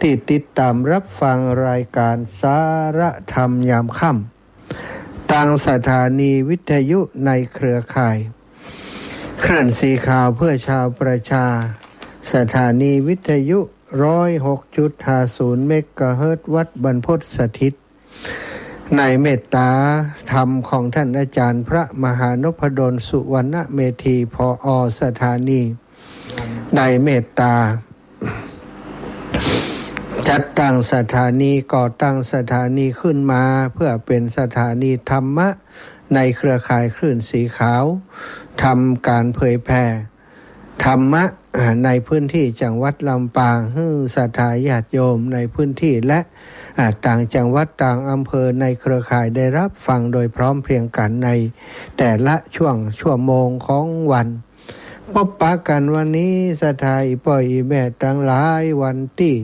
ที่ติดตามรับฟังรายการสาระธรรมยามค่ำทางสถานีวิทยุในเครือข่ายคลื่นสีขาวเพื่อชาวประชาสถานีวิทยุ 106.50 เมกะเฮิรตซ์วัดบรรพตสถิตในเมตตาธรรมของท่านอาจารย์พระมหานพดลสุวรรณเมธีผอ.สถานีในเมตตาจัดตั้งสถานีก่อตั้งสถานีขึ้นมาเพื่อเป็นสถานีธรรมะในเครือข่ายคลื่นสีขาวทำการเผยแผ่ธรรมะในพื้นที่จังหวัดลำปางให้ศรัทธาญาติโยมในพื้นที่และต่างจังหวัดต่างอำเภอในเครือข่ายได้รับฟังโดยพร้อมเพรียงกันในแต่ละชั่วโมงของวันพบปะกันวันนี้สถาอีป่อยอีแม่ตั้งหลายวันที่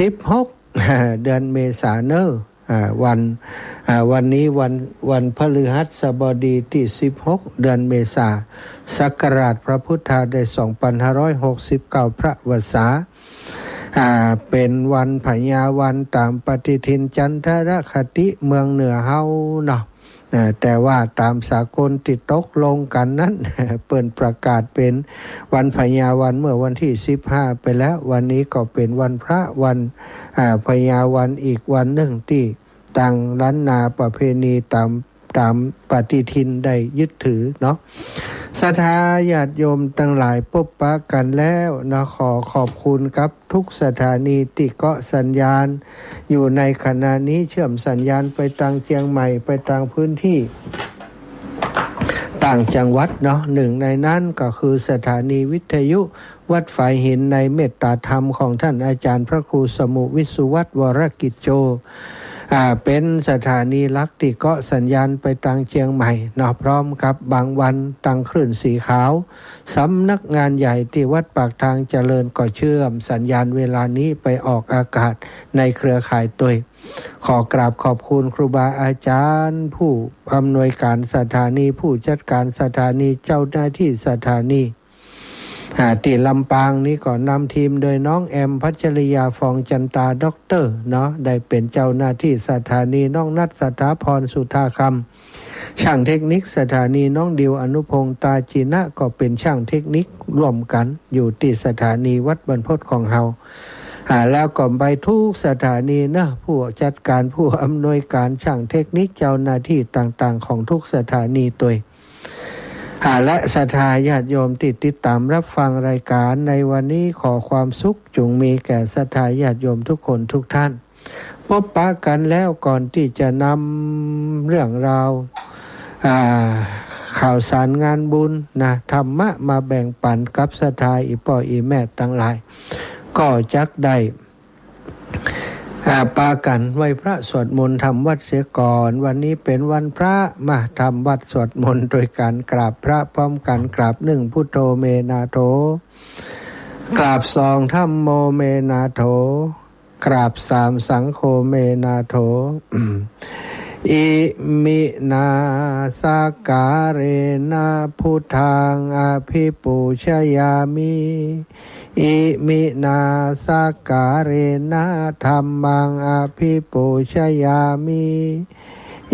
16เดือนเมษายนวันนี้วันพฤหัสบดีที่16เดือนเมษายนศักราชพระพุทธได้2569พระวษาเป็นวันพญาวันตามปฏิทินจันทรคติเมืองเหนือเฮาเนาะแต่ว่าตามสากลติดตกลงกันนั้นเปิดประกาศเป็นวันพญาวันเมื่อวันที่15ไปแล้ววันนี้ก็เป็นวันพระวันพญาวันอีกวันหนึ่งที่ต่างล้านนาประเพณีตามปฏิทินได้ยึดถือเนาะศรัทธาญาติโยมทั้งหลายพบปะกันแล้วนะขอบคุณครับทุกสถานีที่เกาะสัญญาณอยู่ในขณะนี้เชื่อมสัญญาณไปทางเชียงใหม่ไปทางพื้นที่ต่างจังหวัดเนาะหนึ่งในนั้นก็คือสถานีวิทยุวัดฝายหินในเมตตาธรรมของท่านอาจารย์พระครูสมุวิสุวัฒน์วรกิจโจเป็นสถานีลักที่เกาะสัญญาณไปทางเชียงใหม่เนาะพร้อมกับบางวันตั้งคลื่นสีขาวสำนักงานใหญ่ที่วัดปากทางเจริญก็เชื่อมสัญญาณเวลานี้ไปออกอากาศในเครือข่ายตัวขอกราบขอบคุณครูบาอาจารย์ผู้อำนวยการสถานีผู้จัดการสถานีเจ้าหน้าที่สถานีที่ลำปางนี้ก็นำทีมโดยน้องแอมพัชริยาฟองจันตาด็อกเตอร์เนาะได้เป็นเจ้าหน้าที่สถานีน้องนัทสถาพรสุธาคำช่างเทคนิคสถานีน้องดิวอนุพงษ์ตาจีนะก็เป็นช่างเทคนิคร่วมกันอยู่ที่สถานีวัดบรรพตของเฮาแล้วก็ไปทุกสถานีนะผู้จัดการผู้อำนวยการช่างเทคนิคเจ้าหน้าที่ต่างๆของทุกสถานีตัวและศรัทธาญาติโยมติดตามรับฟังรายการในวันนี้ขอความสุขจงมีแก่ศรัทธาญาติโยมทุกคนทุกท่านพบปะกันแล้วก่อนที่จะนำเรื่องราวข่าวสารงานบุญนะธรรมะมาแบ่งปันกับศรัทธาอีพ่ออีแม่ทั้งหลายก็จักได้ปากันไหว้พระสวดมนต์ทำวัดเสียก่อนวันนี้เป็นวันพระมาทำวัดสวดมนต์โดยการกราบพระพร้อมกันกราบหนึ่งพุทโธเมนาโถกราบสองธัมโมเมนาโถกราบสามสังโฆเมนาโถอิมินาสการเรนะพุทธังอภิปูชยามิอิมินาสการเรนะธัมมังอภิปูชยามิ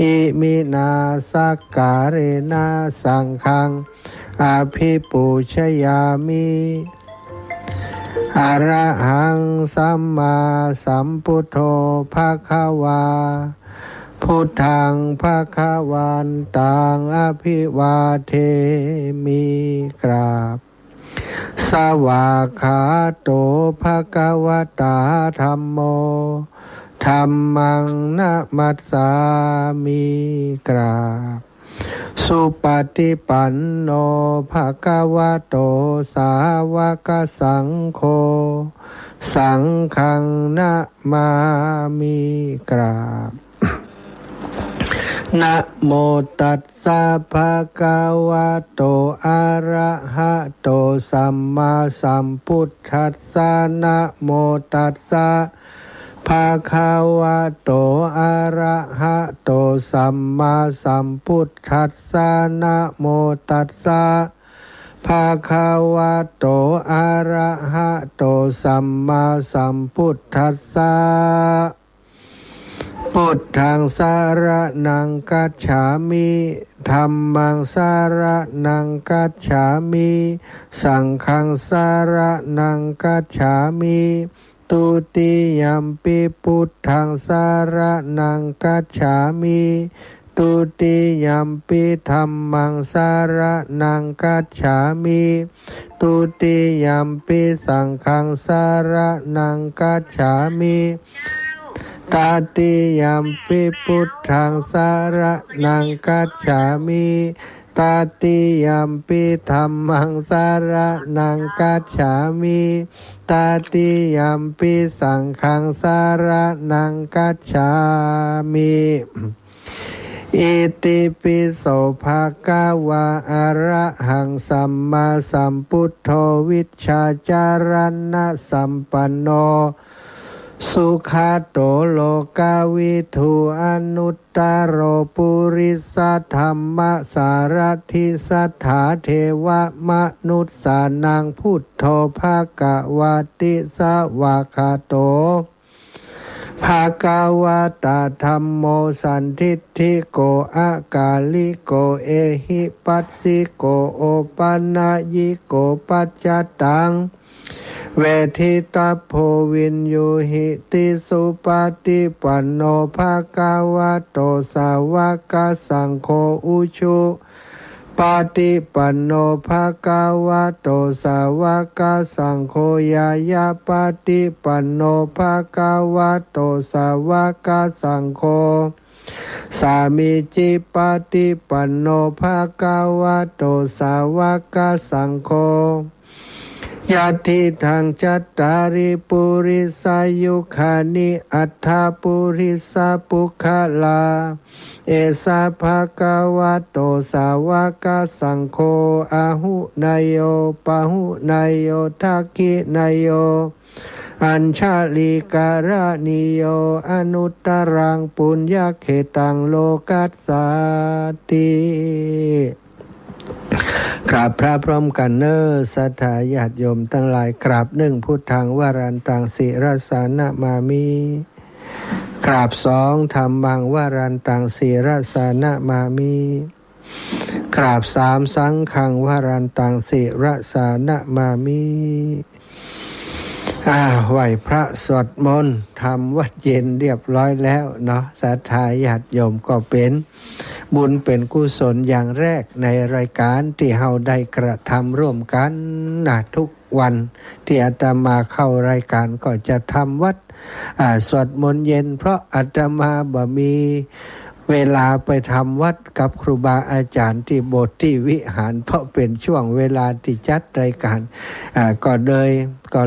อิมินาสการเรนะสังฆังอภิปูชยามิอะระหังสัมมาสัมพุทโธภควาพุทธังภคะวันตังอภิวาเทมิกราบสวากขาโตภควตาธัมโมธัมมังนะมัสสามิกราบสุปฏิปันโนภควโตสาวกสังโฆสังฆังนะมามิกราบนะโมตัสสะภะคะวะโตอะระหะโตสัมมาสัมพุทธัสสะนะโมตัสสะภะคะวะโตอะระหะโตสัมมาสัมพุทธัสสะนะโมตัสสะ ภะคะวะโตอะระหะโตสัมมาสัมพุทธัสสะพุทธังสารนังกัจฉามิธัมมังสารนังกัจฉามิสังฆังสารนังกัจฉามิตุติยัมปิพุทธังสารนังกัจฉามิตุติยัมปิธัมมังสารนังกัจฉามิตุติยัมปิสังฆังสารนังกัจฉามิตาติยัมปิพุทธังสารนังกัจฉามิตาติยัมปิธัมมังสารนังกัจฉามิตาติยัมปิสังฆังสารนังกัจฉามิอิติปิโสภะคะวะอะระหังสัมมาสัมพุทโธวิชชาจารณะสัมปันโนสุขาโตโลกาวิทูอนุตตโรปุริสธรรมสารทิสัทธาเทวมนุษสานังพุทโธภะคะวะติสวะคาโตภะคะวะตาธัมโมสันทิฏฐิโกอากาลิโกเอหิปัสสิโกโอปันนายิโกปัจจตังเวทิตาโพวินยูหิติสุปฏิปันโนภะคะวะโตสาวกสังโฆอุชุปฏิปันโนภะคะวะโตสาวกสังโฆยายาปฏิปันโนภะคะวะโตสาวกสังโฆสามิจิปฏิปันโนภะคะวะโตสาวกสังโฆยะทิทังจัตตาริปุริสายุขานิอัฏฐปุริสปุคลาเอสาภะคะวะโตสาวกสังโฆอะหุนายโยปะหุนายโยทักขินายโยอัญชลิการนิโยอนุตตรังปุญญเขตังโลกัสสาติกราบพระพร้อมกันเนอสัทธาญาติโยมทั้งหลายกราบหนึ่งพุทธังวรันตังศิรสานะมามิกราบสองธัมมังวรันตังศิรสานะมามิกราบสามสังฆังวรันตังศิรสานะมามิไหวพระสวดมนต์ทำวัดเย็นเรียบร้อยแล้วเนาะศรัทธาญาติโยมก็เป็นบุญเป็นกุศลอย่างแรกในรายการที่เฮาได้กระทำร่วมกันทุกวันที่อาตมาเข้ารายการก็จะทำวัดสวดมนต์เย็นเพราะอาตมาบ่มีเวลาไปทำวัดกับครูบาอาจารย์ที่โบสถ์ที่วิหารเพราะเป็นช่วงเวลาที่จัดรายการก็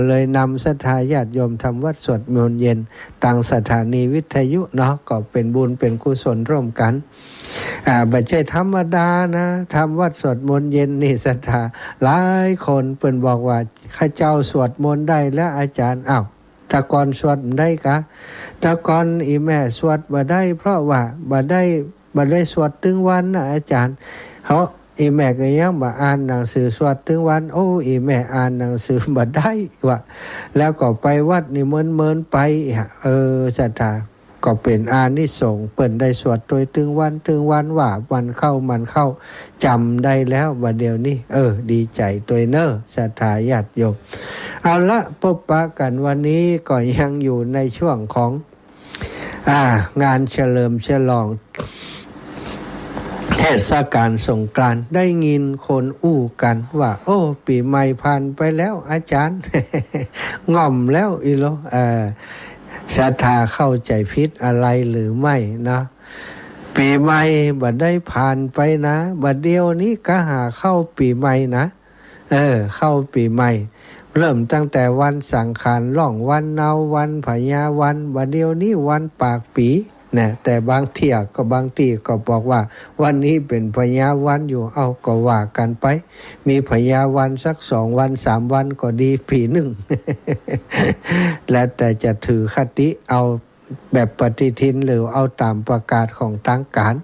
เลยนำศรัทธาญาติโยมทำวัดสวดมนต์เย็นตั้งสถานีวิทยุเนาะก็เป็นบุญเป็นกุศลร่วมกันไม่ใช่ธรรมดานะทำวัดสวดมนต์เย็นนี่ศรัทธาหลายคนเพิ่นบอกว่าข้าเจ้าสวดมนต์ได้แล้วอาจารย์แต่ก่อนสวดได้กะแต่ก่อนอีแม่สวดบ่ได้เพราะว่าบ่ได้สวดถึงวันนะอาจารย์เขาอีแม่ก็ยังบ่อ่านหนังสือสวดถึงวันอีแม่อ่านหนังสือบ่ได้ว่าแล้วก็ไปวัดนี่เมินไปศรัทธาก็เป็นอานิสงส์เปิ้นได้สวดโดยถึงวันว่าวันเข้ามันเข้าจำได้แล้วว่าเดี๋ยวนี้ดีใจตัวเนอศรัทธาญาติโยมเอาละพบปะกันวันนี้ก็ยังอยู่ในช่วงของงานเฉลิมฉลองเทศกาลสงกรานต์ได้ยินคนอู้กันว่าปีใหม่ผ่านไปแล้วอาจารย์ ง่อมแล้วอีโลศรัทธาเข้าใจผิดอะไรหรือไม่นะปีใหม่บัดได้ผ่านไปนะบัดเดียวนี้ก็หาเข้าปีใหม่นะเข้าปีใหม่เริ่มตั้งแต่วันสังขารล่องวันเนาวันพญาวันบัดเดียวนี้วันปากปีนะแต่บางทีก็บอกว่าวันนี้เป็นพญาวันอยู่ก็ว่ากันไปมีพญาวันสัก2 วัน 3 วันก็ดีปีหนึ่ง และแต่จะถือคติเอา แบบปฏิทินหรือเอาตามประกาศของทางการ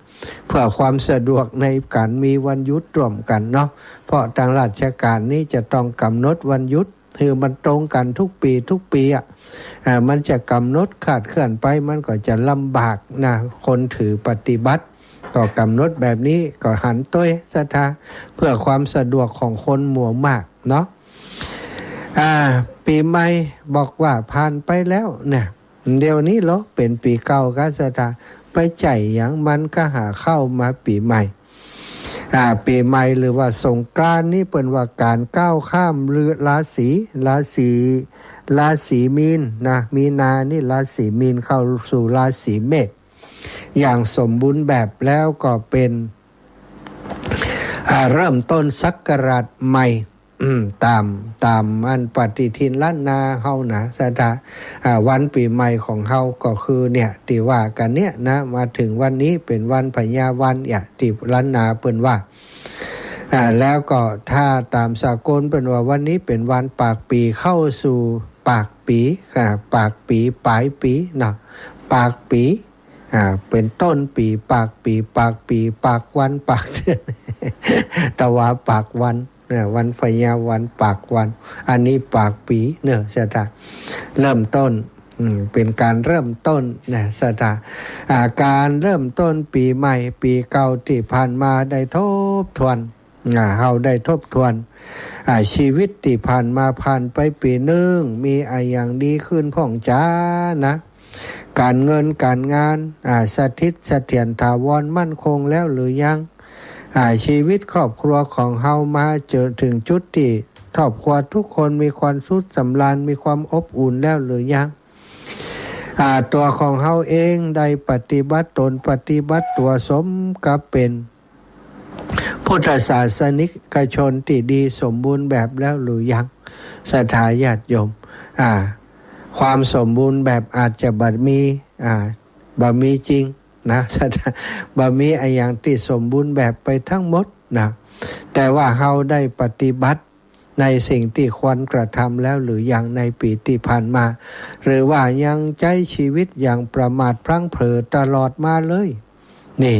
เพื่อความสะดวกในการมีวันหยุดร่วมกันเนาะเพราะทางราชการนี่จะต้องกำหนดวันหยุดคือมันตรงกันทุกปีมันจะกำหนดขาดเคลื่อนไปมันก็จะลำบากนะคนถือปฏิบัติก็กำหนดแบบนี้ก็หันต้วยศรัทธาเพื่อความสะดวกของคนหมู่มากเนาะปีใหม่บอกว่าผ่านไปแล้วเนี่ยเดี๋ยวนี้เหรอเป็นปีเก่าก็ศรัทธาไปใจอย่างมันก็หาเข้ามาปีใหม่ปีใหม่หรือว่าสงกรานต์นี่เป็นว่าการก้าวข้ามเรือราศีมีนนะมีนานี่ราศีมีนเข้าสู่ราศีเมษอย่างสมบูรณ์แบบแล้วก็เป็นเริ่มต้นศักราชใหม่ตามอันปฏิทินล้านนาเฮานะศรัทธาวันปีใหม่ของเฮาก็คือเนี่ยที่ว่ากันเนี่ยนะมาถึงวันนี้เป็นวันพญาวันที่ล้านนาเปิ้นว่าแล้วก็ถ้าตามสากลเป็นว่าวันนี้เป็นวันปากปีเข้าสู่ปากปีปากปีปลายปีนะปากปีเป็นต้นปีปากปีปากปีปากวันปากเดือนแต่ว่าปากวันวันพญาวันปากวันอันนี้ปากปีเนี่ยศรัทธาเริ่มต้นเป็นการเริ่มต้นนะศรัทธาการเริ่มต้นปีใหม่ปีเก่าที่ผ่านมาได้ทบทวนเฮาได้ทบทวนชีวิตที่ผ่านไปปีหนึ่งมีอย่างดีขึ้นพ่องจ้านะการเงินการงานสถิตเสถียรถาวรมั่นคงแล้วหรือยังชีวิตครอบครัวของเฮามาเจอถึงจุดที่ครอบครัวทุกคนมีความสุขสำราญมีความอบอุ่นแล้วหรือยังตัวของเฮาเองได้ปฏิบัติตนปฏิบัติตัวสมกับเป็นพุทธศาสนิกชนที่ดีสมบูรณ์แบบแล้วหรือยังศรัทธาญาติโยมความสมบูรณ์แบบอาจจะบ่มีจริงนะบ่มีอย่างที่สมบูรณ์แบบไปทั้งหมดนะแต่ว่าเฮาได้ปฏิบัติในสิ่งที่ควรกระทำแล้วหรือยังในปีที่ผ่านมาหรือว่ายังใช้ชีวิตอย่างประมาทพลั้งเผลอตลอดมาเลยนี่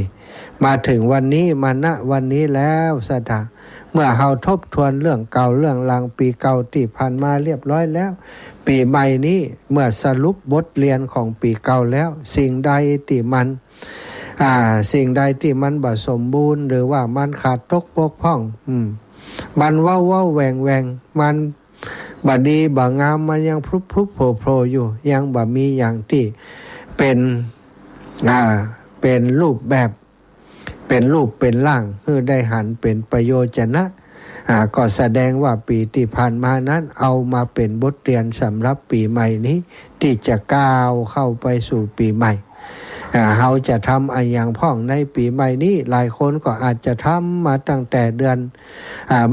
มาถึงวันนี้มาณวันนี้แล้วศรัทธาเมื่อเฮาทบทวนเรื่องเก่าเรื่องหลังปีเก่าที่ผ่านมาเรียบร้อยแล้วปีใหม่นี้เมื่อสรุปบทเรียนของปีเก่าแล้วสิ่งใดที่มันบ่สมบูรณ์หรือว่ามันขาดตกบกพร่องมันว้าวแหวงมันบ่ดีบ่งามมันยังพรุบโผล่อยู่ยังบ่มีอย่างที่เป็นรูปแบบเป็นรูปเป็นร่างคือได้หันเป็นประโยชนะก็แสดงว่าปีที่ผ่านมานั้นเอามาเป็นบทเรียนสำหรับปีใหม่นี้ที่จะก้าวเข้าไปสู่ปีใหม่เฮาจะทำอย่างพ่องในปีใหม่นี้หลายคนก็อาจจะทำมาตั้งแต่เดือน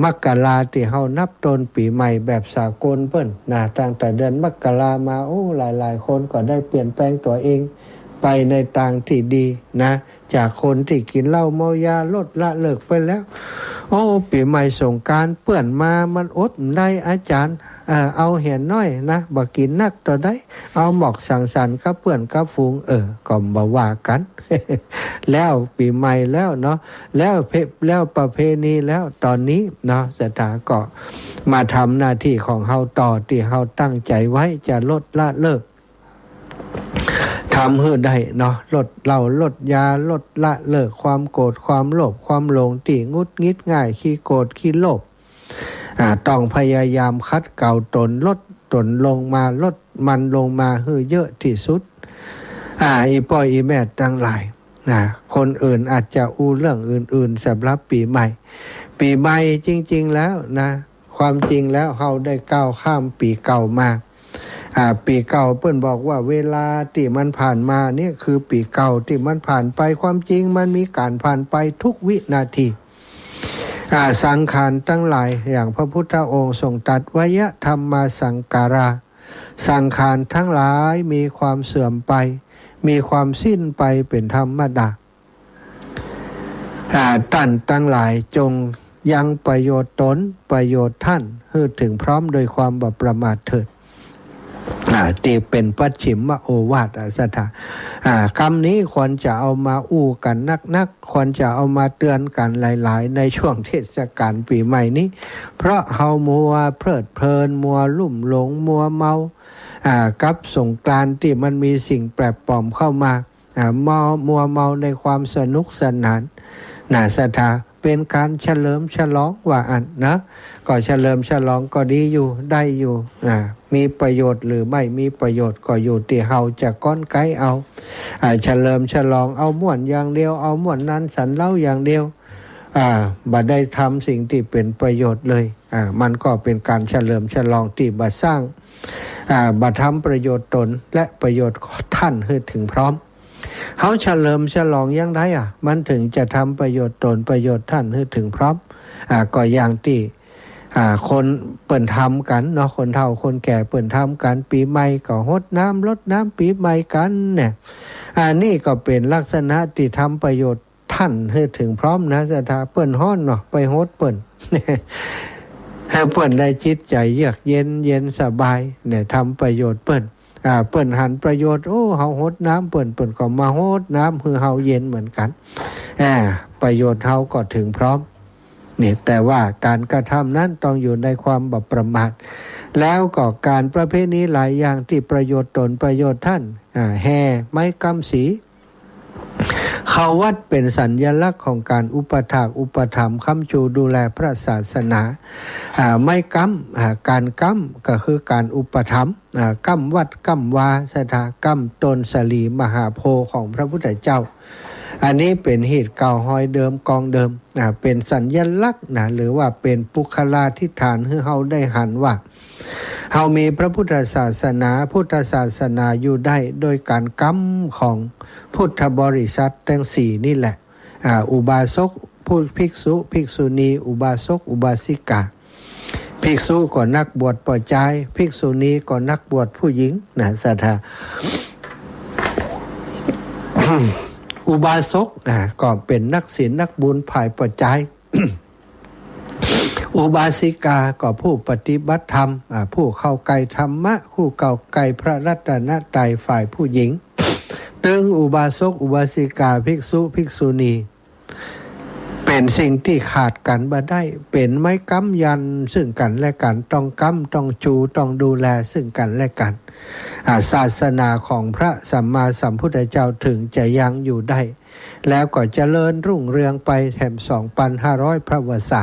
มกราที่เฮานับต้นปีใหม่แบบสากลเพิ่นตั้งแต่เดือนมกรามาหลายคนก็ได้เปลี่ยนแปลงตัวเองไปในทางที่ดีนะจากคนที่กินเหล้าเมายาลดละเลิกไปแล้วปีใหม่สงกรานต์เปื้อนมามันอดได้อาจารย์เอาเห็นน้อยนะบ่กินนักต่อได้เอาหมอกสังสรรค์กับเพื่อนกับฝูงก็บ่ว่ากัน แล้วปีใหม่แล้วเนาะแล้วประเพณีแล้วตอนนี้เนาะศรัทธาก็มาทำหน้าที่ของเฮาต่อที่เฮาตั้งใจไว้จะลดละเลิกทำให้ได้เนาะลดเหล้าลดยาลดละเลิกความโกรธความโลภความหลงที่งุดงิดง่ายขี้โกรธขี้โลภต้องพยายามคัดเกลาตนลดตนลงมาลดมันลงมาให้เยอะที่สุดอีพ่ออีแม่ทั้งหลายคนอื่นอาจจะเรื่องอื่นๆสำหรับปีใหม่จริงๆแล้วนะความจริงแล้วเฮาได้ก้าวข้ามปีเก่ามาปีเก่าเพิ่นบอกว่าเวลาที่มันผ่านมาเนี่ยคือปีเก่าที่มันผ่านไปความจริงมันมีการผ่านไปทุกวินาทีสังขารทั้งหลายอย่างพระพุทธองค์ทรงตรัสวยะธรรมาสังการาสังขารทั้งหลายมีความเสื่อมไปมีความสิ้นไปเป็นธรรมดาท่านทั้งหลายจงยังประโยชน์ตนประโยชน์ท่านให้ถึงพร้อมโดยความบ่ประมาทเถิด ตีเป็นปัจฉิมโอวาทศรัทธาคำนี้ควรจะเอามาอู้กันนักควรจะเอามาเตือนกันหลายๆในช่วงเทศกาลปีใหม่นี้เพราะเฮามัวเพลิดเพลินมัวลุ่มหลงมัวเมากับสงกรานต์ที่มันมีสิ่งแปลกปลอมเข้ามามัวเมาในความสนุกสนานศรัทธาเป็นการเฉลิมฉลองว่าอันนะก็เฉลิมฉลองก็ดีอยู่ได้อยู่มีประโยชน์หรือไม่มีประโยชน์ก็อยู่ที่เฮาจะก้อนไกเอาเฉลิมฉลองเอาม่วนอย่างเดียวเอาม่วนนั้นสันเล่าอย่างเดียวบ่ได้ทำสิ่งที่เป็นประโยชน์เลยมันก็เป็นการเฉลิมฉลองที่บ่สร้างบ่ทำประโยชน์ตนและประโยชน์ของท่านให้ถึงพร้อมเขาเฉลิมฉลองยังไงมันถึงจะทำประโยชน์ตนประโยชน์ท่านให้ถึงพร้อมก็อย่างที่คนเปิ่นทำกันเนาะคนเฒ่าคนแก่เปิ่นทำกันปีใหม่ก็รดน้ำปีใหม่กันเนี่ยนี่ก็เป็นลักษณะที่ทำประโยชน์ท่านให้ถึงพร้อมนะศรัทธาเปิ่นฮ้อนเนาะไปโฮดเปิ่นให้เปิ่นได้จิตใจเยือกเย็นสบายเนี่ยทำประโยชน์เปิ่นเปิ่นหันประโยชน์เฮาโฮดน้ำเปิ่นก็มาโฮดน้ำคือเฮาเย็นเหมือนกันประโยชน์เฮาก็ถึงพร้อมนี่แต่ว่าการกระทำนั้นต้องอยู่ในความบ่ประมาทแล้วก็การประเภทนี้หลายอย่างที่ประโยชน์ตนประโยชน์ท่านแห่ไม้กำสีเข้าวัดเป็นสัญลักษณ์ของการอุปถากอุปถัมภ์ค้ำชูดูแลพระศาสนาไม่กำการกำก็คือการอุปถัมภ์กำวัดกำวาสถากำตนสลีมหาโพธิ์ของพระพุทธเจ้าอันนี้เป็นเหตุเก่าหอยเดิมกองเดิมเป็นสัญลักษณ์หรือว่าเป็นปุคลาธิฐานให้เฮาได้หันว่าเฮามีพระพุทธศาสนาอยู่ได้โดยการกำของพุทธบริษัททั้งสี่นี่แหละอุบาสกผู้ภิกษุภิกษุณีอุบาสกอุบาสิกาภิกษุก็นักบวชปล่อยใจภิกษุณีก็นักบวชผู้หญิงศรัทธา อุบาสกก็เป็นนักศีลนักบุญภายปล่อยใจ อุบาสิกาก็ผู้ปฏิบัติธรรมผู้เข้าใกล้ธรรมะผู้เข้าใกล้พระรัตนตรัยฝ่ายผู้หญิงตึงอุบาสกอุบาสิกาภิกษุภิกษุณีเป็นสิ่งที่ขาดกันบ่ได้เป็นไม้ค้ำยันซึ่งกันและกันต้องค้ำต้องจูต้องดูแลซึ่งกันและกันศาสนาของพระสัมมาสัมพุทธเจ้าถึงจะยังอยู่ได้แล้วก็เจริญรุ่งเรืองไปแถม 2,500 พระวสา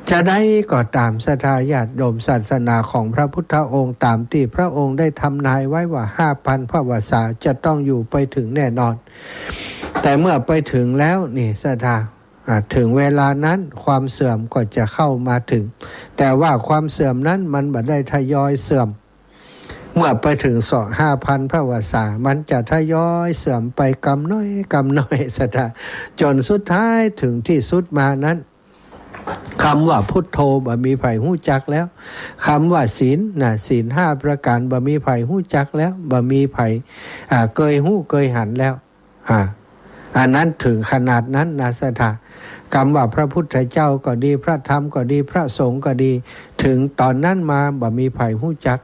จะได้ก็ตามศรัทธาญาติโยมศาสนาของพระพุทธองค์ตามที่พระองค์ได้ทำนายไว้ว่า 5,000 พระวสาจะต้องอยู่ไปถึงแน่นอนแต่เมื่อไปถึงแล้วนี่ศรัทธาถึงเวลานั้นความเสื่อมก็จะเข้ามาถึงแต่ว่าความเสื่อมนั้นมันบ่ได้ทยอยเสื่อมเมื่อไปถึง 5,000 พระวสามันจะทยอยเสื่อมไปกำน้อยศรัทธาจนสุดท้ายถึงที่สุดมานั้นคำว่าพุทโธบ่มีไผฮู้จักแล้วคำว่าศีลศีล5ประการบ่มีไผฮู้จักแล้วบ่มีไผเคยฮู้เคยหันแล้วอันนั้นถึงขนาดนั้นศรัทธาคำว่าพระพุทธเจ้าก็ดีพระธรรมก็ดีพระสงฆ์ก็ดีถึงตอนนั้นมาบ่มีไผฮู้จัก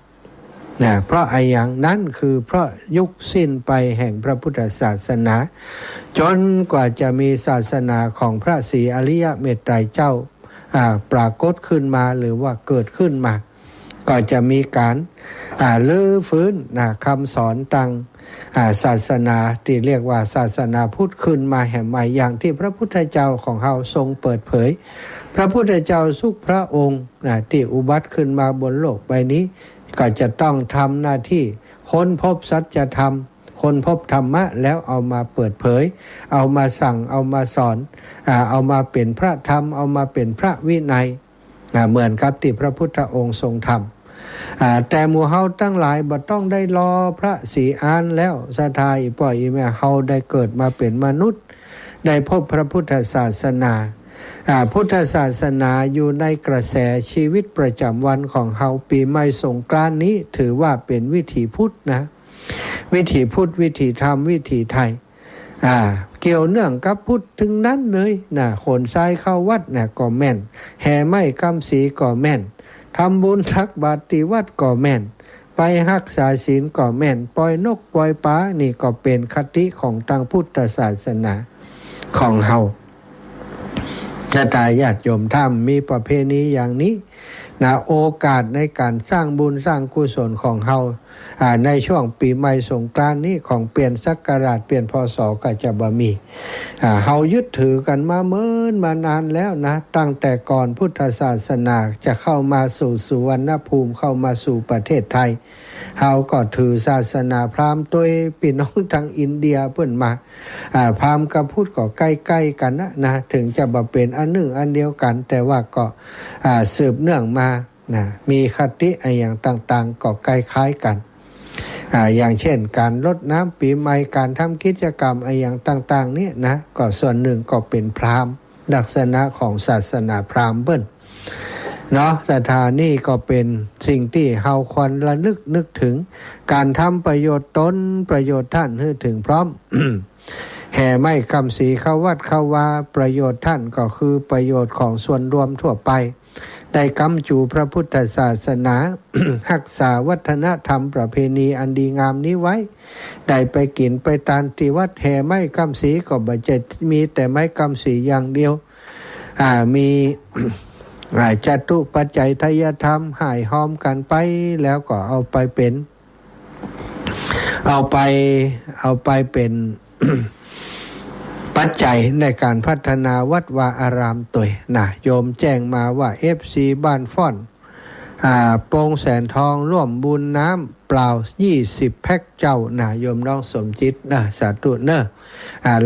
เพราะอย่างนั้นคือเพราะยุคสิ้นไปแห่งพระพุทธศาสนาจนกว่าจะมีศาสนาของพระศรีอริยเมตไตรเจ้าปรากฏขึ้นมาหรือว่าเกิดขึ้นมาก็จะมีการลื้อฟื้นคำสอนต่างศาสนาที่เรียกว่าศาสนาพุทธขึ้นมาแห่งใหม่อย่างที่พระพุทธเจ้าของเราทรงเปิดเผยพระพุทธเจ้าทุกพระองค์ที่อุบัติขึ้นมาบนโลกใบนี้ก็จะต้องทำหน้าที่ค้นพบสัจธรรมค้นพบธรรมะแล้วเอามาเปิดเผยเอามาสั่งเอามาสอนเอามาเป็นพระธรรมเอามาเป็นพระวินัยเหมือนกับที่พระพุทธองค์ทรงทำแต่หมู่เฮาตั้งหลายบ่ต้องได้รอพระศรีอานแล้วศรัทธาอีป่อยอีแม่เฮาได้เกิดมาเป็นมนุษย์ได้พบพระพุทธศาสนาพุทธศาสนาอยู่ในกระแสชีวิตประจำวันของเฮาปีใหม่สงกรานต์นี้ถือว่าเป็นวิถีพุทธนะวิถีพุทธวิถีธรรมวิถีไทยเกี่ยวเนื่องกับพุทธถึงนั้นเลยขนทรายเข้าวัดก็แม่นแห่ไม้กำสีก็แม่นทำบุญทักบาตรที่วัดก็แม่น ไปรักษาศีลก็แม่นปล่อยนกปล่อยปลานี่ก็เป็นคติของทางพุทธศาสนาของเฮาศรัทธาญาติโยมถ้ามีประเพณีอย่างนี้นะโอกาสในการสร้างบุญสร้างกุศลของเฮาในช่วงปีใหม่สงกรานต์นี้ของเปลี่ยนศักราชเปลี่ยนพศก็จะบ่มีเฮายึดถือกันมามานานแล้วนะตั้งแต่ก่อนพุทธศาสนาจะเข้ามาสู่สุวรรณภูมิเข้ามาสู่ประเทศไทยเฮาก็ถือศาสนาพราหมณ์ตัวพี่น้องทางอินเดียเพิ่นมาพราหมณ์กับพุทธก็ใกล้ๆกันนะถึงจะบ่เป็นอันหนึ่งอันเดียวกันแต่ว่าก็สืบเนื่องมานะมีคติอย่างต่างๆก็ใกล้คล้ายกันอย่างเช่นการรดน้ำปีใหม่การทำกิจกรรมอย่างต่างๆนี่นะก็ส่วนหนึ่งก็เป็นพราหมณ์ลักษณะของศาสนาพราหมณ์เบิ้ลเนาะสถานนี้ก็เป็นสิ่งที่เฮาควรระนึกถึงการทำประโยชน์ตนประโยชน์ท่านให้ถึงพร้อม แห่ไม่คำสีเข้าวัดเข้าวาประโยชน์ท่านก็คือประโยชน์ของส่วนรวมทั่วไปได้กำจูพระพุทธศาสนา รักษาวัฒนธรรมประเพณีอันดีงามนี้ไว้ได้ไปกินไปทานที่วัดแห่ไม้กำสีก็บ่จะมีแต่ไม้กำสีอย่างเดียวมี จตุปัจจัยทายธรรมหายหอมกันไปแล้วก็เอาไปเป็น เป็น ปัจจัยในการพัฒนาวัดวาอารามตัวนะโยมแจ้งมาว่า FC บ้านฟ่อนโปงแสนทองร่วมบุญน้ำเปล่า20แพ็คเจ้านะโยมน้องสมจิตนะสาธุเนอะ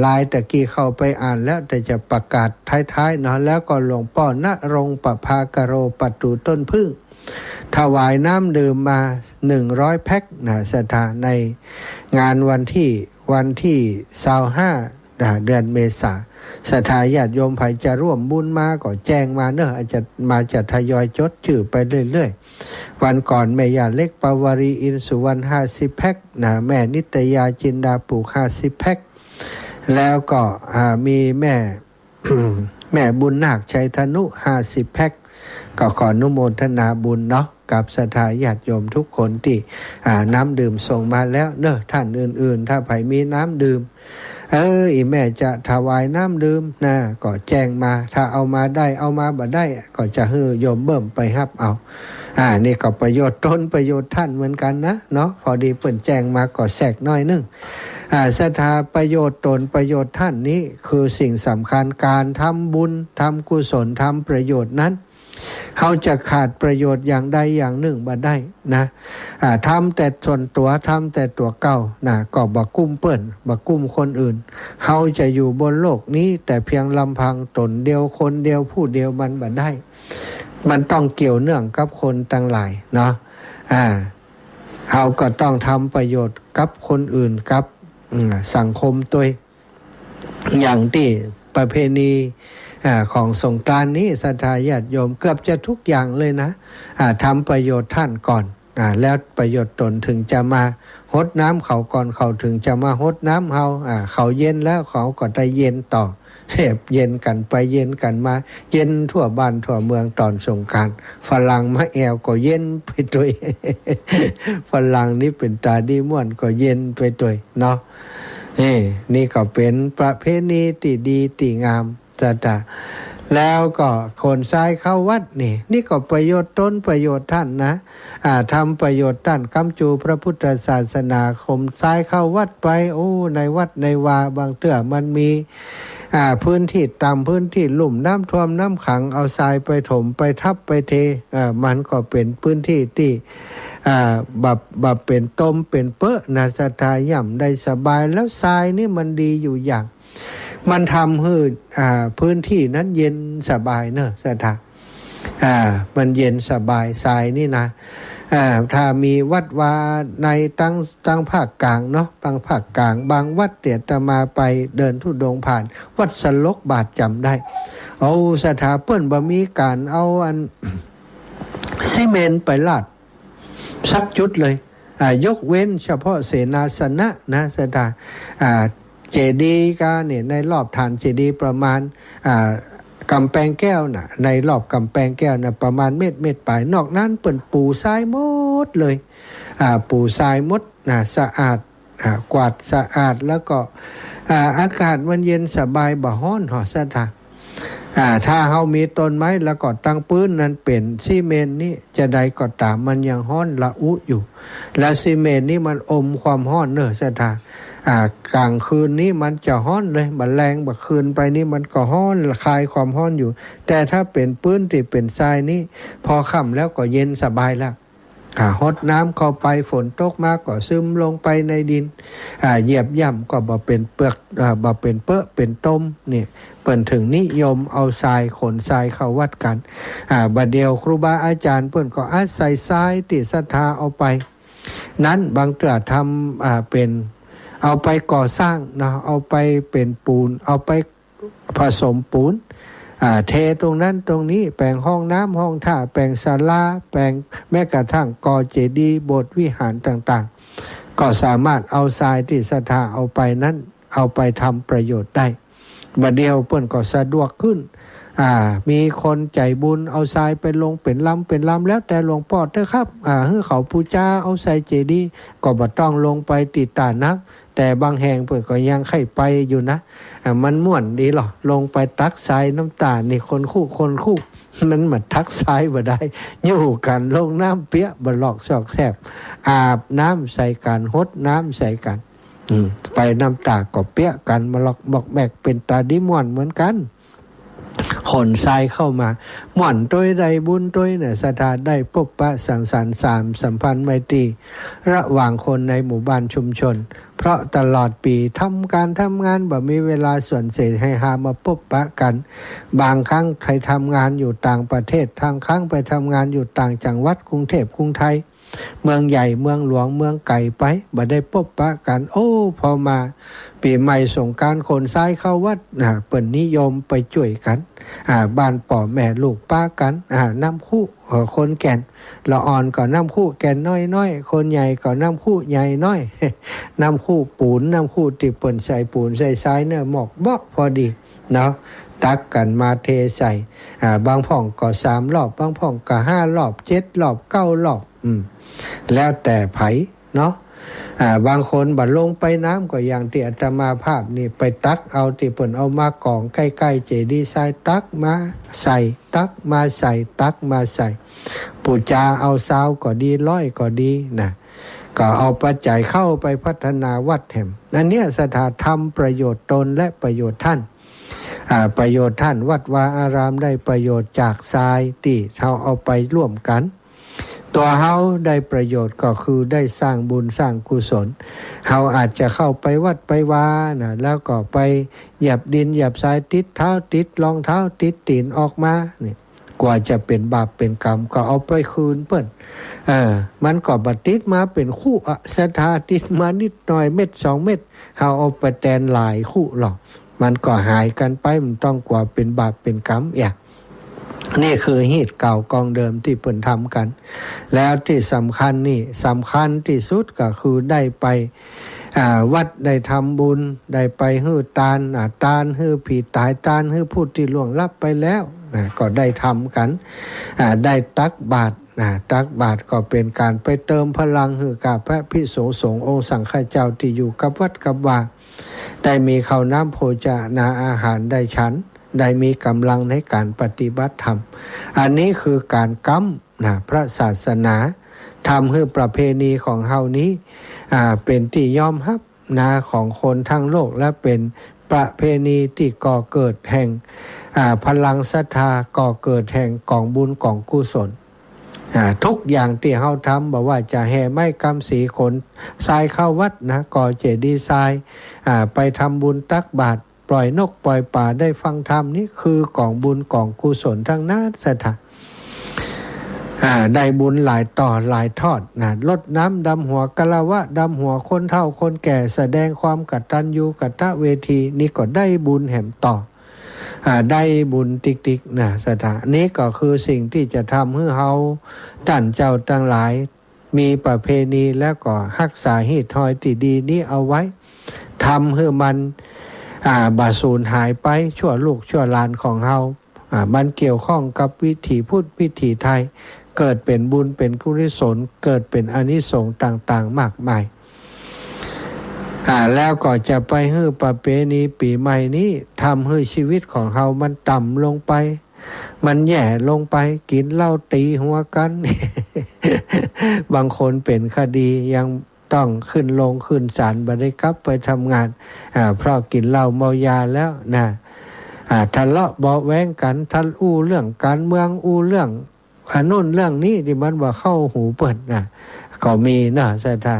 ลายตะกี้เข้าไปอ่านแล้วแต่จะประกาศท้ายๆเนาะแล้วก็หลวงพ่อณรงค์ประภากโรปัตตุต้นพึ่งถวายน้ำดื่มมา100แพ็คนะสถานในงานวันที่25เดือนเมษาศรัทธาญาติโยมไผจะร่วมบุญมาก็แจ้งมาเนอะอาจจะมาจะทยอยจดชื่อไปเรื่อยๆวันก่อนแม่ย่าเล็กปวารีอินสุวรรณ50แพ็คนะแม่นิตยาจินดาปลูก50แพ็คแล้วก็มีแม่ แม่บุญนาคชัยธนุ50แพ็คก็ขออนุโมทนาบุญเนาะกับศรัทธาญาติโยมทุกคนที่น้ำดื่มส่งมาแล้วเนอะท่านอื่นๆถ้าไผมีน้ำดื่มอีแม่จะถวายน้ำดื่มนะก็แจ้งมาถ้าเอามาได้เอามาบ่ได้ก็จะให้โยมเบิ่มไปรับเอานี่ก็ประโยชน์ตนประโยชน์ท่านเหมือนกันนะเนาะพอดีเปิ้นแจ้งมาก็แทรกน้อยนึงศรัทธาประโยชน์ตนประโยชน์ท่านนี้คือสิ่งสำคัญการทำบุญทำกุศลทำประโยชน์นั้นเขาจะขาดประโยชน์อย่างใดอย่างหนึ่งบ่ได้นะทำแต่ส่วนตัวทำแต่ตัวเก่านะก็บ่กุ้มเปิ้นบ่กุ้มคนอื่นเขาจะอยู่บนโลกนี้แต่เพียงลำพังตนเดียวคนเดียวผู้เดียวมันบ่ได้มันต้องเกี่ยวเนื่องกับคนต่างหลายเนาะเขาก็ต้องทำประโยชน์กับคนอื่นกับสังคมตัวอย่างที่ประเพณีของสงกรานต์นี้ศรัทธาญาติโยมเกือบจะทุกอย่างเลยนะทำประโยชน์ท่านก่อนแล้วประโยชน์ตนถึงจะมาฮดน้ำเขาก่อนเขาถึงจะมาฮดน้ำเขาเย็นแล้วเขาก็ได้เย็นต่อเย็นกันไปเย็นกันมาเย็นทั่วบ้านทั่วเมืองตอนสงกรานต์ฝรั่งมาแอวก็เย็นไปด้วย ฝรั่งนี่เป็นตาดีม่วนก็เย็นไปด้วยเนาะนี่ก็เป็นประเพณีที่ดีที่งามจัดแล้วก็คนซ้ายเข้าวัดนี่ก็ประโยชน์ตนประโยชน์ท่านนะทำประโยชน์ท่านกำจูพระพุทธศาสนาคมซ้ายเข้าวัดไปในวัดในวาบางเตื้อมันมีพื้นที่ต่ำพื้นที่ลุ่มน้ำท่วมน้ำขังเอาทรายไปถมไปทับไปเทมันก็เป็นพื้นที่ที่แบบเป็นต้มเป็นเปอะนะศรัทธาย่ำได้สบายแล้วทรายนี่มันดีอยู่อย่างมันทำให้พื้นที่นั้นเย็นสบายเนอะศรัทธามันเย็นสบายทรายนี่นะถ้ามีวัดวาในตั้งภาคกลางเนาะบางภาคกลางบางวัดเดี๋ยวจะมาไปเดินธุดงค์ผ่านวัดสลกบาทจำได้เอาศรัทธาเปิ้นบ่มีการเอาซีเมนต์ไปลาดสักจุดเลยยกเว้นเฉพาะเสนาสนะนะศรัทธาเจดีย์ก็เนี่ยในรอบฐานเจดีย์ประมาณกำแพงแก้วน่ะในรอบกำแพงแก้วน่ะประมาณเม็ดปลายนอกนั้นเปิ่นปูทรายหมดเลย ปูทรายมดสะอาดกวาดสะอาดแล้วก็อากาศมันเย็นสบายบ่ฮ้อนหอสถาถ้าเฮามีต้นไม้แล้วก็ตั้งปื้นนั้นเป็นซีเมนต์นี่จะใดก็ตามมันยังฮ้อนละอุอยู่แล้วซีเมนต์นี่มันอมความฮ้อนเนอะสถากลางคืนนี้มันจะฮ้อนเลยบัดแรงบัดคืนไปนี่มันก็ฮ้อนคลายความฮ้อนอยู่แต่ถ้าเป็นปื้นที่เป็นทรายนี่พอค่ำแล้วก็เย็นสบายแล้วฮดน้ำเข้าไปฝนตกมาก็ซึมลงไปในดินเหยียบย่ำก็บ่เป็นเปลือกบ่เป็นเปอะเป็นต้มเนี่ยเปิ้นถึงนิยมเอาทรายขนทรายเข้าวัดกันบัดเดียวครูบาอาจารย์เปิ้นก็อาศัยทรายที่ศรัทธาเอาไปนั้นบางเทื่อทำเป็นเอาไปก่อสร้างนะเอาไปเป็นปูนเอาไปผสมปูนเทตรงนั้นตรงนี้แปลงห้องน้ำห้องท่าแปลงศาลาแปลงแม้กระทั่งก่อเจดีย์โบสถ์วิหารต่างๆก็สามารถเอาทรายที่ศรัทธาเอาไปนั้นเอาไปทำประโยชน์ได้บัดเดียวเปิ้นก็สะดวกขึ้นมีคนใจบุญเอาทรายไปลงเป็นลำแล้วแต่หลวงพ่อเถอะครับให้เขาปูจาเอาใส่เจดีย์ก็บ่ต้องลงไปติดตานักแต่บางแห่งเพิ่นก็ยังให้ไปอยู่นะมันม่วนดีหรอลงไปตักทรายน้ำตานี่คนคู่มันเหมือนทักทรายบ่ได้อยู่กันลงน้ำเปียะบ่หลอกซอกแซบอาบน้ำใส่กันหดน้ำใส่กันไปน้ำตาก็เปียะกันมาหลอกบอกแบกเป็นตาดิม่วนเหมือนกันขนทรายเข้ามาหม่อนตัวใดบุญตัวเนี่ยศรัทธาได้พบปะสังสรรค์สัมพันธ์ไมตรีระหว่างคนในหมู่บ้านชุมชนเพราะตลอดปีทำงานบ่มีเวลาส่วนเศษให้หามาพบปะกันบางครั้งใครทำงานอยู่ต่างประเทศทางครั้งไปทำงานอยู่ต่างจังหวัดกรุงเทพกรุงไทยเมืองใหญ่เมืองหลวงเมืองไกลไปบ่ได้พบปะกันพอมาปีใหม่สงกรานต์คนซ้ายเข้าวัดเปิ้นนิยมไปช่วยกันบ้านป่อแม่ลูกป้ากันน้ำคู่คนแก่นละอ่อนก็น้ำคู่แก่นน้อยคนใหญ่ก็น้ำคู่ใหญ่น้อยน้ำคู่ปูนน้ำคู่ที่เปิ้นใส่ปูนใส่ทรายเนี่ยหมอกบ่พอดีเนาะตักกันมาเทใส่บางพ่องก็3รอบบางพ่องก็5รอบ7รอบ9รอบแล้วแต่ไผเนาะบางคนบัดลงไปน้ำก็อย่างที่อาตมาภาพนี่ไปตักเอาที่เพิ่นเอามากองใกล้ๆเจดีย์ทรายตักมาใส่ตักมาใส่ตักมาใส่ปู่จาเอาซาวก็ดีร้อยก็ดีนะก็เอาปัจจัยเข้าไปพัฒนาวัดแห่งอันเนี้ยสถาธรรมประโยชน์ตนและประโยชน์ท่านประโยชน์ท่านวัดวาอารามได้ประโยชน์จากทรายที่เราเอาไปร่วมกันตัวเฮาได้ประโยชน์ก็คือได้สร้างบุญสร้างกุศลเฮาอาจจะเข้าไปวัดไปวานะแล้วก็ไปเหยียบดินเหยียบทรายติดเท้าติดรองเท้าติดตีนออกมานี่กว่าจะเป็นบาปเป็นกรรมก็เอาไปคืนเปิ้นมันก็บ่ติดมาเป็นคู่ศรัทธาติดมานิดหน่อยเม็ด2เม็ดเฮาเอาไปแทนหลายคู่หรอกมันก็หายกันไปมันต้องกว่าเป็นบาปเป็นกรรมนี่คือเหตุเก่ากองเดิมที่เพิ่นทำกันแล้วที่สำคัญที่สุดก็คือได้ไปวัดได้ทำบุญได้ไปฮื้อตาลฮื้อผีตายตาลฮื้อผู้ที่ล่วงลับไปแล้วก็ได้ทำกันได้ตักบาตรตักบาตรก็เป็นการไปเติมพลังฮื้อกับพระภิกษุสงฆ์องค์สังฆเจ้าที่อยู่กับวัดกับวาได้มีข้าวน้ำโภชนาอาหารได้ฉันได้มีกำลังในการปฏิบัติธรรมอันนี้คือการก้ำพระศาสนาทำให้ประเพณีของเฮานี้เป็นที่ยอมรับของคนทั้งโลกและเป็นประเพณีที่ก่อเกิดแห่งพลังศรัทธาก่อเกิดแห่งกองบุญกองกุศลทุกอย่างที่เฮาทำบอกว่าจะแห่ไม้กำสีขนทรายเข้าวัดก่อเจดีย์ทรายไปทำบุญตักบาตรปล่อยนกปล่อยป่าได้ฟังธรรมนี่คือกองบุญกองกุศลทั้งนั้นสถาได้บุญหลายต่อหลายทอดลดน้ำดำหัวกะละวะดำหัวคนเฒ่าคนแก่แสดงความกตัญญูกตเวทีนี่ก็ได้บุญแห่มต่อได้บุญติ๊กสถานี้ก็คือสิ่งที่จะทำให้เฮาท่านเจ้าทั้งหลายมีประเพณีแล้วก็รักษาเหตุทอยที่ดีนี้เอาไว้ทำให้มันบาสูญหายไปชั่วลูกชั่วหลานของเฮามันเกี่ยวข้องกับวิถีพุทธวิถีไทย เกิดเป็นบุญเป็นกุศลเกิดเป็นอานิสงส์ต่างๆมากมายแล้วก็จะไปให้ประเพณีปีใหม่นี้ทำให้ชีวิตของเฮามันต่ำลงไปมันแย่ลงไปกินเหล้าตีหัวกัน บางคนเป็นคดียังต้องขึ้นลงขึ้นศาลบ่ได้กลับไปทำงานเพราะกินเหล้าเมายาแล้วนะทะเลาะเบาะแว้งกันทันอู้เรื่องการเมืองอู้เรื่องนู่นเรื่องนี้ที่มันว่าเข้าหูเปิดนะก็มีนะสถา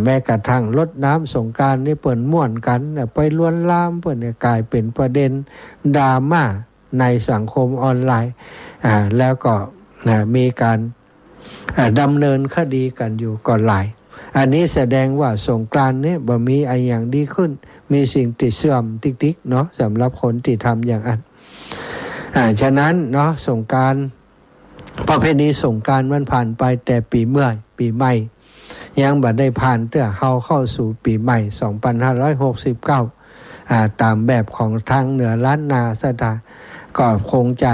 แม้กระทั่งรถน้ำสงกรานต์นี่เปิดม่วนกันไปลวนลามเปิดเนี่ยกลายเป็นประเด็นดราม่าในสังคมออนไลน์แล้วก็มีการดำเนินคดีกันอยู่ก่อนหลายอันนี้แสดงว่าสงกรานต์เนี่ยบ่มีอะไรอย่างดีขึ้นมีสิ่งติดเสื่อมติ๊กๆเนาะสำหรับคนที่ทำอย่างนั้นฉะนั้นเนาะสงกรานต์ประเพณีสงกรานต์มันผ่านไปแต่ปีใหม่ยังบ่ได้ผ่านเตื้อเฮาเข้าสู่ปีใหม่2569ตามแบบของทางเหนือล้านนาสถาก็คงจะ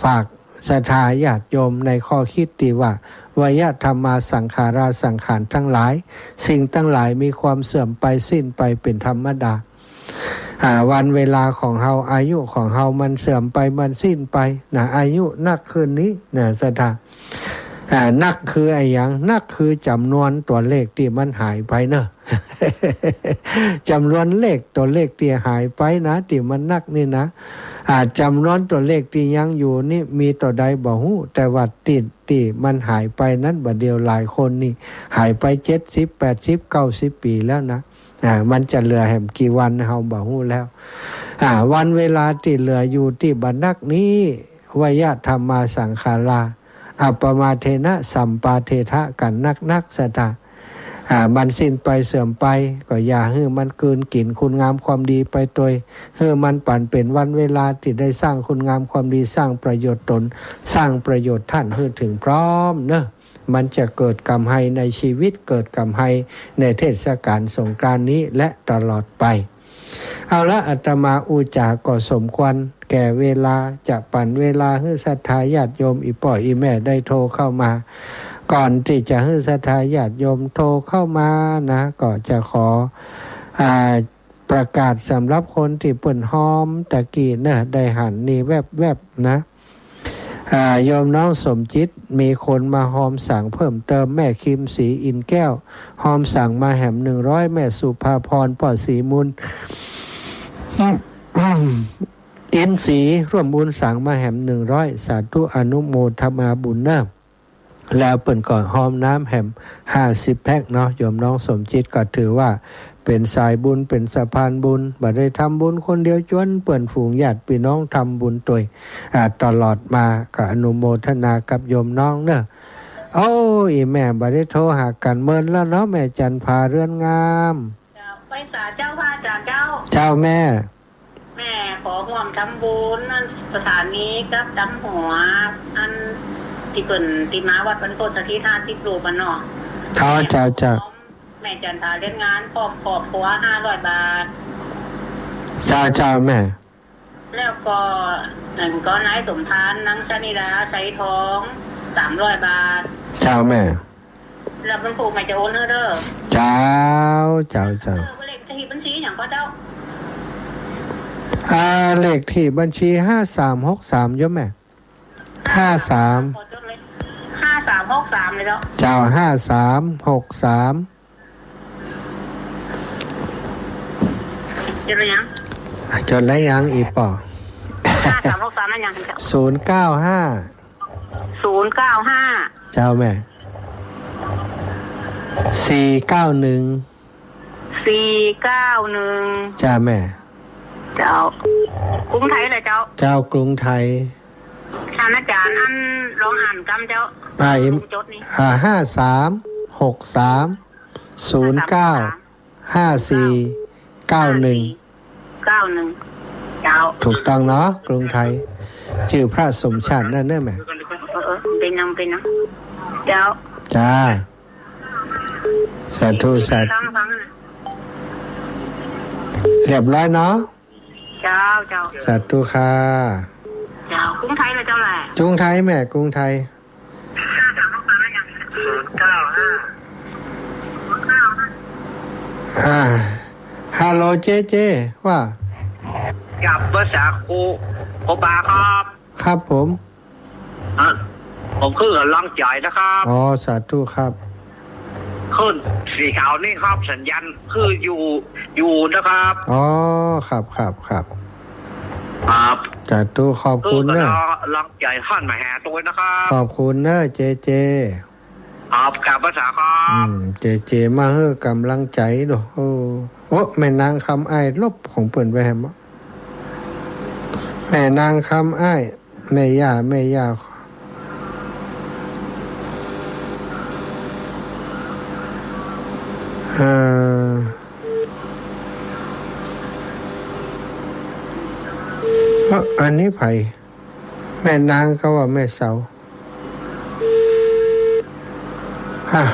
ฝากศรัทธาญาติโยมในข้อคิดที่ว่าวยธรรมาสังขาราสังขารทั้งหลายสิ่งทั้งหลายมีความเสื่อมไปสิ้นไปเป็นธรรมดาวันเวลาของเฮาอายุของเฮามันเสื่อมไปมันสิ้นไปนะอายุนักคืนนี้นะศรัทธานักคือไอ้อย่างนักคือจำนวนตัวเลขที่มันหายไปเนอะจำนวนเลขตัวเลขที่หายไปนะที่มันนักนี่นะจำนวนตัวเลขที่ยังอยู่นี่มีตัวใดบ่ฮู้แต่ว่าที่มันหายไปนั้นบ่เดียวหลายคนนี่หายไป70 80 90ปีแล้วนะมันจะเหลือแห่มกี่วันเฮาบ่ฮู้แล้ววันเวลาที่เหลืออยู่ที่บรรนักนี้วยธรรมาสังขาราอัปปมาเทนะสัมปาเททะกันนักสตามันสิ้นไปเสื่อมไปก็อย่าให้มันเกินกินคุณงามความดีไปตัวให้มันปั่นเป็นวันเวลาที่ได้สร้างคุณงามความดีสร้างประโยชน์ตนสร้างประโยชน์ท่านให้ถึงพร้อมเนอะมันจะเกิดกำไรในชีวิตเกิดกำไรในเทศกาลสงกรานต์นี้และตลอดไปเอาละอาตมาอุจาก็สมควรแก่เวลาจะปั่นเวลาให้ศรัทธาญาติโยมอีป่ออีแม่ได้โทรเข้ามาก่อนที่จะให้ศรัทธาญาติโยมโทรเข้ามานะก็จะขอประกาศสำหรับคนที่เปิ่นหอมตะกี้นะได้หันนี่แวบๆนะโยมน้องสมจิตมีคนมาหอมสั่งเพิ่มเติมแม่คิมศรีอินแก้วหอมสั่งมาแหม100แม่สุภาพรป่อศรีมูลอินศรีร่วมบุญสั่งมาแหม100สาธุอนุโมทนาบุญเนอะแล้วเปิ่นก่อนหอมน้ำแหม50แพ็คเนาะโยมน้องสมจิตก็ถือว่าเป็นสายบุญเป็นสะพานบุญบ่ได้ทำบุญคนเดียวจวนเปิ่นฝูงญาติพี่น้องทำบุญตัวตลอดมาก็อนุโมทนากับโยมน้องเนอะโอ้ยแม่บ่ได้โทรหากันเมินแล้วเนาะแม่จันพาเรือนงามไปสาเจ้าพระอาจารย์เจ้าแม่ขอร่วมทำบุญอันสถานีกับดำหัวอันที่เปิ่นที่มาวัดบรรพตสถิธาที่ปลูกมันเนาะเจ้าแม่จันทาเล่นงานครอบครัว500 บาทเจ้าแม่แล้วก็นั่นก็นายสมทานนางชนิดาใสทอง300 บาทเจ้าแม่แล้วมันผูกแม่จะโอนเด้อเจ้าเลขที่บัญชีอย่างก็เจ้าเลขที่บัญชี5363โยมแม่5363เลยเจ้า5363จดแล้วยังอีกป่อ5363นั่นยัง095เจ้าแม่491จ้าแม่เจ้ากรุงไทยเลยเจ้ากรุงไทยอาจารย์อันลองอ่านกำเจ้าจดนี่5363095491เจ้าถูกต้องเนาะกรุงไทยชื่อพระสมชาตินั่นเด้อแม่เป็นน้เจ้าจ้าสาธุเรียบร้อยเนาะเจ้าสาธุค่ะเจ้ากรุงไทยเลยเจ้าแหละกรุงไทยแม่กรุงไทย อ่าฮัลโหลเจเจว่า กับภาษาครูโอบาครับ ครับผม อ่ะผมคือกำลังใจนะครับ อ๋อสาธุครับ ขึ้นสีขาวนี่ครับสัญญาณคืออยู่นะครับ อ๋อครับครับครับ ครับ สาธุขอบ คื คุ อ ณ กำ เนอะ ลังใจขั้นมาหาตัวนะครับ ขอบคุณเนอะเจเจ ครับกับภาษาครับ เจเจมาเฮ้อกำลังใจดูโอ้แม่นางคำอ้ายลบของเปิ่นไปแฮมแม่นางคำอ้ายแม่ย่าอันนี้ไผแม่นางก็ว่าแม่เสา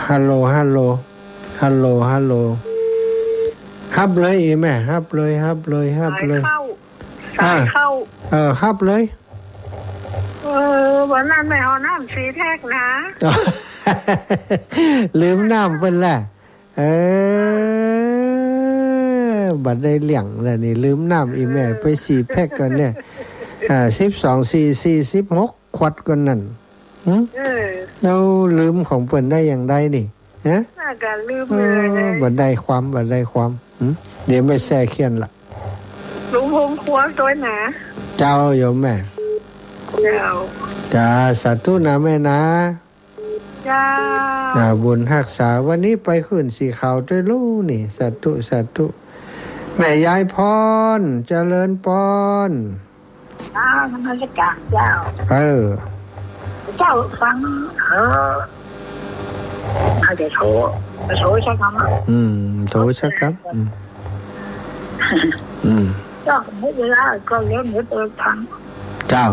ฮัลโหลฮับเลยอีแม่ฮับเลยเข้าฮับเลย วันนั้นไม่เอาน้ำสีแท็กนะ ลืมน้ำเพิ่นแหละบัดได้เหลี่ยงแล้วนี่ลืมน้ำอีแม่ไป4 แพ็คก่อนเนี่ย12 16 ขวดก่อนนั่นเราลืมของเพิ่นได้อย่างใดนี่ฮะ น่าจะลืมเลย บัดได้ความเดี๋ยวไม่แซ่เขียนละ ลุงพงครัวตัวหนา เจ้าโยมแม่จ้าสาธุนะแม่นะ จ้า บุญรักษาวันนี้ไปขึ้นสีขาวด้วยลูกนี่สาธุแม่ยายพรเจริญพร ธรรมสการเจ้าเจ้าฟังอาจจะโชว์ใช่ไหมโถสักครับเจ้าไม่เวลาก็เล่นมือเปิดฟังเจ้า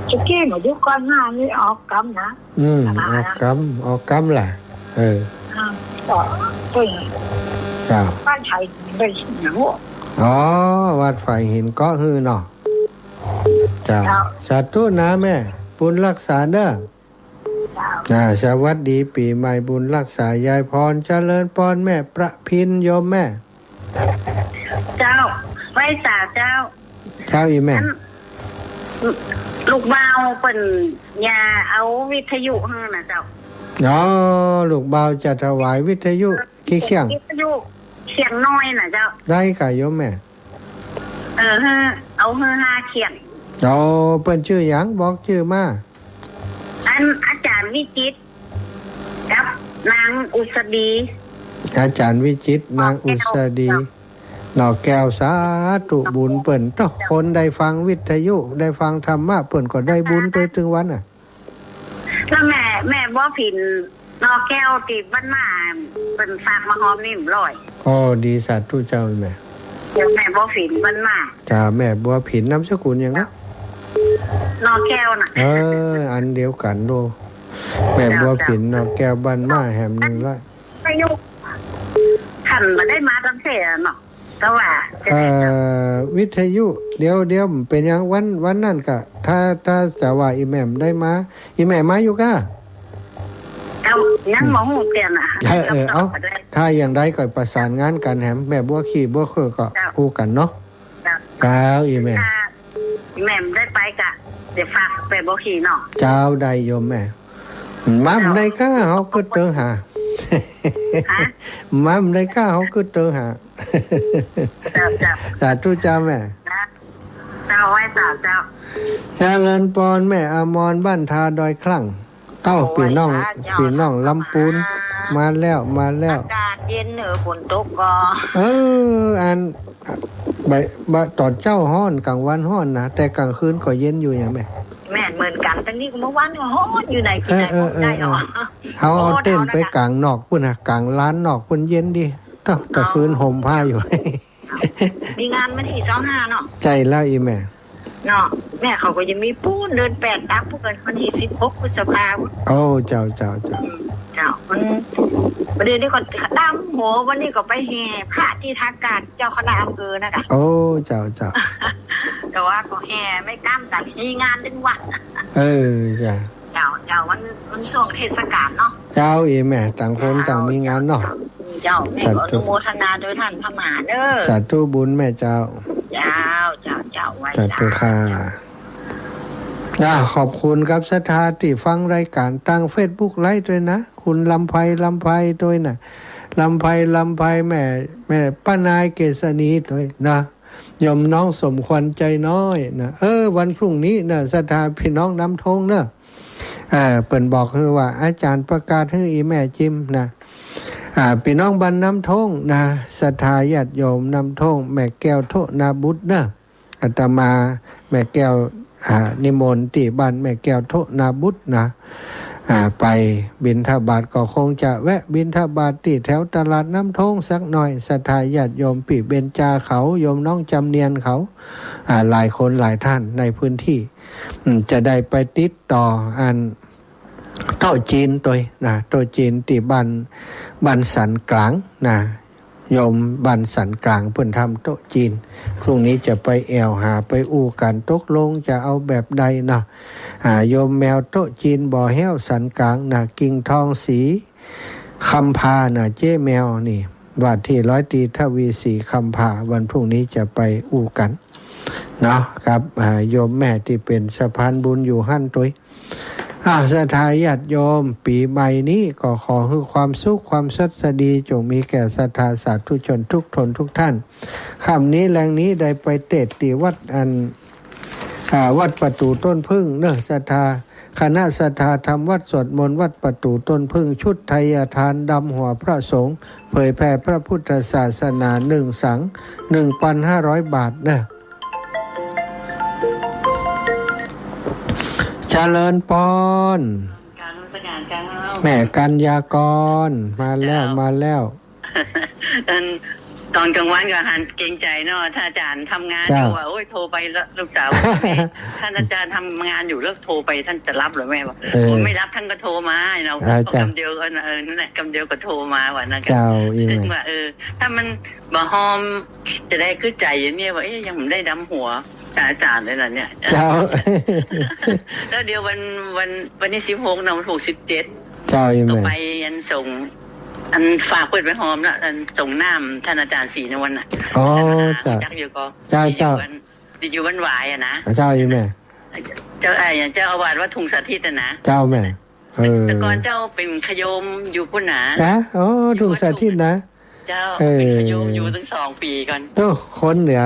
จะกี้มายุก่อนหน้านี้ออกกำนะออกกำแหละต่อตึงเจ้าบ้านไทยได้หนังอ๋อวัดฝ่ายหินก็คือเนาะเจ้าสาธุนะแม่บุญรักษาเด้อสวัสดีปีใหม่บุญรักษายายพรเจริญพรแม่ประพินโยมแม่เจ้าไว้สาเจ้าอีแม่ลูกเบาเป็นยาเอาวิทยุให้นะเจ้าลูกเบาจะถวายวิทยุกี่เสียงวิทยุเสียงน้อยนะเจ้าได้ค่ะโยมแม่เอา5 เสียงเปิ้นชื่อหยังบอกชื่อมาอาจารย์วิจิตรกับนางอุษดีอาจารย์วิจิตรนางอุษดีนอกแก้วสาธุบุญเปิ้นต้องคนได้ฟังวิทยุได้ฟังธรรมะเปิ้นก็ได้บุญไปถึงวันน่ะแล้วแม่บ่ผินนอกแก้วติบ้านมาเปิ้นฝากมาหอมนิ่มร้อยดีสาธุเจ้าแม่แม่บ่ผินบ้านมาจ้าแม่บัวผินนามสกุลหยังนะนอกแก้วน่ะอันเดียวกันโลแม่บัวผินนอกแก้วบ้านมาแหม100อายุท่านบ่ได้มาตั้งแต่เนาะแต่ว่าวิทยุเดี๋ยวเป็นยังวันนั่นก็ถ้าจะว่าอีแม่ได้มาอีแม่มาอยู่ก้ายังหมอหูเตียนเอาถ้าอย่างใดก็ประสานงานกันแหมแม่บัวขี่บัวเคอก็คู่กันเนาะอีแม่ได้ไปกะเดี๋ยวฝากไปบัวขี่เนาะเจ้าใดโยมแม่มัมได้ก้าเขาก็เติงหามัมได้ก้าเขาก็เติงหาสาธุจ้าแม่เจ้าไว้สาเจ้าเจริญพรแม่อมรบ้านทาดอยคลั่งปีน้องลำปูนมาแล้วอากาศเย็นฝนตกก็อันตอนเจ้าฮ้อนกลางวันฮ้อนนะแต่กลางคืนก็เย็นอยู่อย่างแม่เหมือนกันตั้งนี้ก็เมื่อวานก็ฮ้อนอยู่ไหนที่ไหนได้หรอเขาเอาเต้นไปกลางนอกพุ่นกลางร้านนอกพุ่นเย็นดีแต่คืนห่มผ้าอยู่มีงานมันที่25เนาะใจแล้วอีแม่เนาะแม่เขาก็ยังมีปูนเดิน8ตักพวกกันวันที่16พฤษภาคมเจ้ามันประเดี๋ยวนี้ก็ดำหัววันนี้ก็ไปแห่พระที่ทากาศเจ้าคณะอำเภอนะคะเจ้าแต่ว่าก็แห่ไม่กล้ามแต่มีงานดึงวัดจ้ะเจ้าวันช่วงเทศกาลเนาะเจ้าอีแม่ต่างคนต่างมีงานเนาะ เจ้าแม่ก็อนุโมทนาโดยท่านพระมหาเด้อ สาธุบุญแม่เจ้า เจ้าไว้ สาธุค่ะขอบคุณครับสถาที่ฟังรายการตั้ง Facebook ไลฟ์ด้วยนะคุณลำไพด้วยนะลำไพแม่ป้านายเกษณีด้วยนะยมน้องสมควรใจน้อยนะวันพรุ่งนี้นะสถาพี่น้องน้ำทงนะเปิ่นบอกคือว่าอาจารย์ประกาศให้อีแม่จิมนะพี่น้องบ้านน้ำทงนะสถาญาติโยมน้ำทงแม่แก้วโทนาบุตรนะอาตมาแม่แก้วนิมนต์ที่บ้านแม่แก้วโทนาบุตรนะไปบิณฑบาตก็คงจะแวะบิณฑบาตที่แถวตลาดน้ำทงสักหน่อยสถาญาติโยมปีเบญจาเขาโยมน้องจำเนียนเขาหลายคนหลายท่านในพื้นที่จะได้ไปติดต่อโต๊ะจีนตัวนะโต๊ะจีนที่บ้านสันกลางนะโยมบ้านสันกลางเพิ่นทำโต๊ะจีนพรุ่งนี้จะไปแอวหาไปอู้กันตกลงจะเอาแบบใดนะโยมแมวโต๊ะจีนบ่อแห้วสันกลางนะกิ่งทองสีคำพานะเจ้แมวนี่ว่าที่ร้อยตรีทวีศรีคำพาวันพรุ่งนี้จะไปอู้กันเนาะครับโยมแม่ที่เป็นสะพานบุญอยู่หั่นตัวสถาญาติโยมปีใหม่นี้ก็ขอให้ความสุขความสัสดีจงมีแก่ศรัทธาสาธุชนทุกทนทุกท่านค่ำนี้แรงนี้ได้ไปเตะที่วัดวัดประตูต้นพึ่งเนอะศรัทธาคณะศรัทธาทำวัดสวดมนต์วัดประตูต้นพึ่งชุดไทยทานดำหัวพระสงฆ์เผยแผ่พระพุทธศาสนา1 สัง 1,500 บาทเนอะเจริญปอนการนมัสการเจ้าแม่กัญญากรมาแล้วตอนกลางวันก็หันเกรงใจเนาะถ้าอาจารย์ทำงานอยู่ว่าโอ้ยโทรไปแล้วลูกสาวท่านอาจารย์ทำงานอยู่แล้วโทรไปท่านจะรับหรือไม่บอกไม่รับท่านก็โทรมาเราคำเดียวกันนั่นแหละคำเดียวก็โทรมาว่านั่นกันว่าถ้ามันบ่หอมจะได้ขึ้นใจอย่างนี้ว่ายังไม่ได้ดำหัวอาจารย์เลยนะเนี่ยแล้วเดี๋ยววันนี้16นะถูก17ต่อไปยันส่งอันฝากเปิดไปหอมนะอันส่งน้ำท่านอาจารย์ศรีในวันน่ะจักอยู่ก็อยู่วันหวายอะนะเจ้าอยู่แม่เจ้าอย่างเจ้าอาวาสวัดทุ่งสาธิตนะเจ้าแม่แต่ก่อนเจ้าเป็นขยมอยู่พุ่นหนาทุ่งสาธิตนะเจ้าเป็นขยมอยู่ตั้ง2 ปีก่อนคนเหนื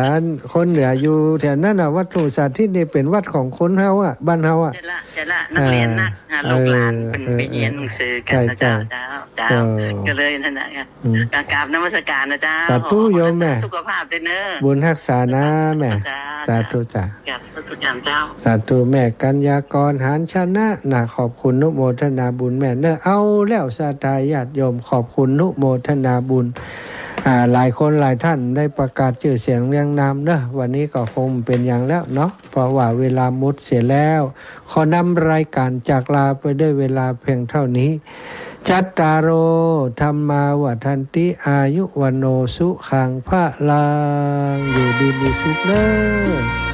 ออยู่แถวนั้นน่ะวัดทุ่งสาธิตนี่เป็นวัดของคนเฮาอ่ะบ้านเฮาอ่ะจะละนักเรียนนักลูกหลานเป็นไปเรียนหนังสือกันนะเจ้าก็เลยนั่นแหละกราบนมัสการนะเจ้าสาธุโยมแม่สุขภาพด้วยเนอะบุญรักษานะแม่สาธุจ้ะกราบสุขการเจ้าสาธุแม่กัญญากรหานชนะน่ะขอบคุณนุโมทนาบุญแม่เนอะเอาแล้วศรัทธาญาติโยมขอบคุณนุโมทนาบุญหลายคนหลายท่านได้ประกาศชื่อเสียงเรียงนามเนอะวันนี้ก็คงเป็นอย่างแล้วเนาะเพราะว่าเวลาหมดเสียแล้วขอนำรายการจากลาไปด้วยเวลาเพียงเท่านี้จัตตารโอธรรมาวัฏันติอายุวโนสุขังพระลังอยู่ดีมีสุขเด้อ